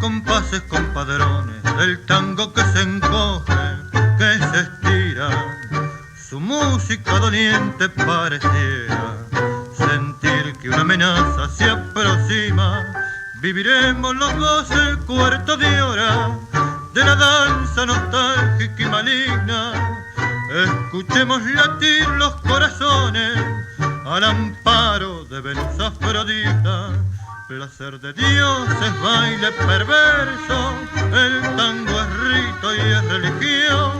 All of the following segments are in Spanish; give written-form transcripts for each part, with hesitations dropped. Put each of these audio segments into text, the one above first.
compases compadrones del tango que se encoge, que se estira. Su música doliente pareciera sentir que una amenaza se aproxima. Viviremos los dos el cuarto de hora de la danza nostálgica y maligna. Escuchemos latir los corazones al amparo de Venus Afrodita. Placer de dioses, baile perverso, el tango es rito y es religión.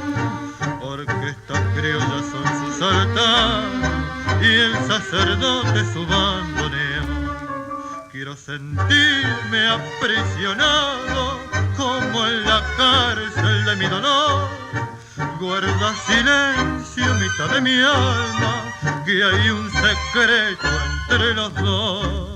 Orquestas criollas son sus altares y el sacerdote su bandoneón. Quiero sentirme aprisionado como en la cárcel de mi dolor. Guarda silencio mitad de mi alma, que hay un secreto entre los dos.